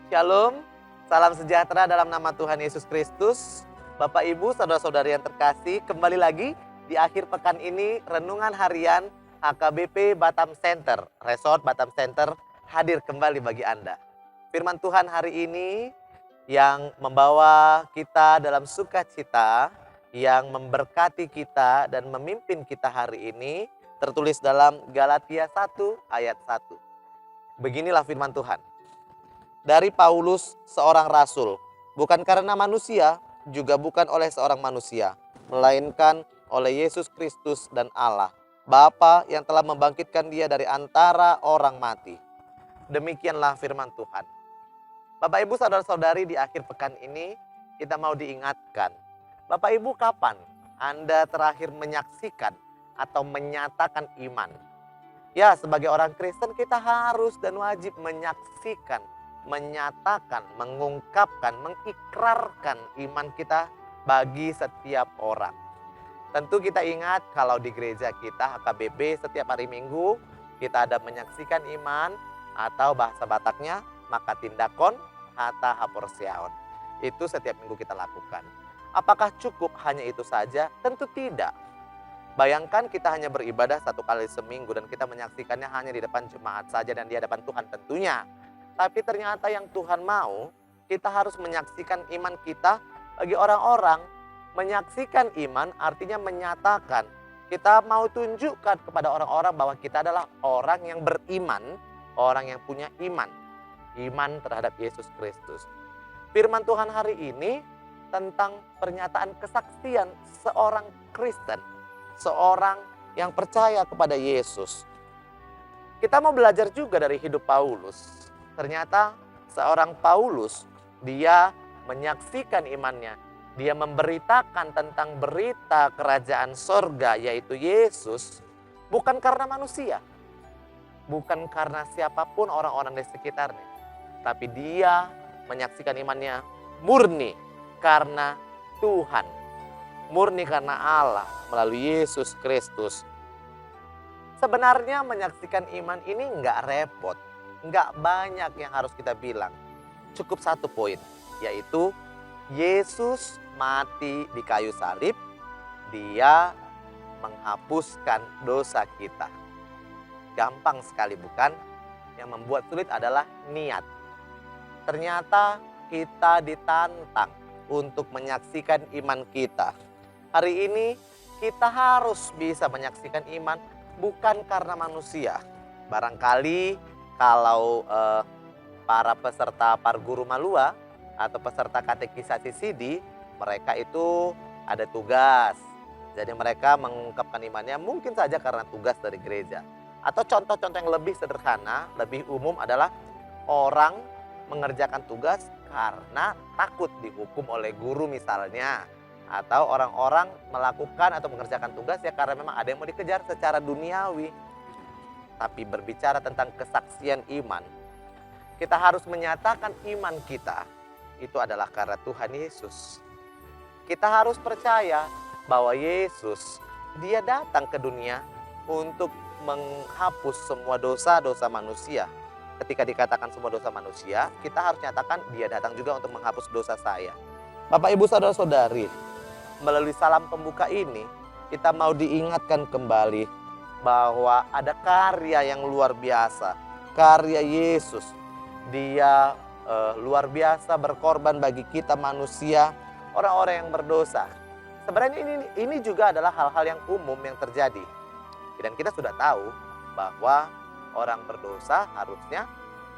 Shalom, salam sejahtera dalam nama Tuhan Yesus Kristus. Bapak Ibu, saudara-saudari yang terkasih, kembali lagi di akhir pekan ini renungan harian HKBP Batam Center, Resort Batam Center hadir kembali bagi Anda. Firman Tuhan hari ini yang membawa kita dalam sukacita, yang memberkati kita dan memimpin kita hari ini tertulis dalam Galatia 1 ayat 1. Beginilah firman Tuhan. Dari Paulus, seorang rasul, bukan karena manusia, juga bukan oleh seorang manusia, melainkan oleh Yesus Kristus dan Allah, Bapa yang telah membangkitkan dia dari antara orang mati. Demikianlah firman Tuhan. Bapak Ibu saudara-saudari, di akhir pekan ini kita mau diingatkan. Bapak Ibu, kapan Anda terakhir menyaksikan atau menyatakan iman? Ya, sebagai orang Kristen kita harus dan wajib menyaksikan, menyatakan, mengungkapkan, mengikrarkan iman kita bagi setiap orang. Tentu kita ingat kalau di gereja kita HKBP setiap hari Minggu kita ada menyaksikan iman atau bahasa Bataknya maka tindakon hata haporsiaon. Itu setiap minggu kita lakukan. Apakah cukup hanya itu saja? Tentu tidak. Bayangkan kita hanya beribadah 1 kali seminggu dan kita menyaksikannya hanya di depan jemaat saja dan di hadapan Tuhan tentunya. Tapi ternyata yang Tuhan mau, kita harus menyaksikan iman kita bagi orang-orang. Menyaksikan iman artinya menyatakan. Kita mau tunjukkan kepada orang-orang bahwa kita adalah orang yang beriman, orang yang punya iman. Iman terhadap Yesus Kristus. Firman Tuhan hari ini tentang pernyataan kesaksian seorang Kristen. Seorang yang percaya kepada Yesus. Kita mau belajar juga dari hidup Paulus. Ternyata seorang Paulus, dia menyaksikan imannya. Dia memberitakan tentang berita kerajaan sorga, yaitu Yesus, bukan karena manusia. Bukan karena siapapun orang-orang di sekitarnya. Tapi dia menyaksikan imannya murni karena Tuhan. Murni karena Allah melalui Yesus Kristus. Sebenarnya menyaksikan iman ini enggak repot. Enggak banyak yang harus kita bilang. Cukup satu poin, yaitu Yesus mati di kayu salib. Dia menghapuskan dosa kita. Gampang sekali bukan? Yang membuat sulit adalah niat. Ternyata kita ditantang untuk menyaksikan iman kita. Hari ini kita harus bisa menyaksikan iman bukan karena manusia. Barangkali kalau para peserta Parguru Malua atau peserta katekisasi Sidi, mereka itu ada tugas. Jadi mereka mengungkapkan imannya mungkin saja karena tugas dari gereja. Atau contoh-contoh yang lebih sederhana, lebih umum adalah orang mengerjakan tugas karena takut dihukum oleh guru misalnya. Atau orang-orang melakukan atau mengerjakan tugas ya karena memang ada yang mau dikejar secara duniawi. Tapi berbicara tentang kesaksian iman, kita harus menyatakan iman kita itu adalah karena Tuhan Yesus. Kita harus percaya bahwa Yesus, dia datang ke dunia untuk menghapus semua dosa-dosa manusia. Ketika dikatakan semua dosa manusia, kita harus nyatakan dia datang juga untuk menghapus dosa saya. Bapak Ibu saudara-saudari, melalui salam pembuka ini, kita mau diingatkan kembali bahwa ada karya yang luar biasa. Karya Yesus. Dia luar biasa berkorban bagi kita manusia, orang-orang yang berdosa. Sebenarnya ini juga adalah hal-hal yang umum yang terjadi. Dan kita sudah tahu bahwa orang berdosa harusnya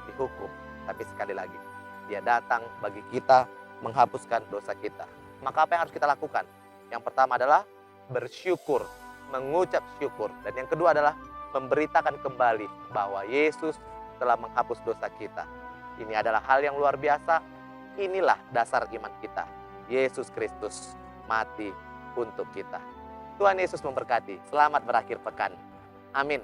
dihukum. Tapi sekali lagi, dia datang bagi kita menghapuskan dosa kita. Maka apa yang harus kita lakukan? Yang pertama adalah bersyukur, mengucap syukur. Dan yang kedua adalah memberitakan kembali bahwa Yesus telah menghapus dosa kita. Ini adalah hal yang luar biasa. Inilah dasar iman kita. Yesus Kristus mati untuk kita. Tuhan Yesus memberkati. Selamat berakhir pekan. Amin.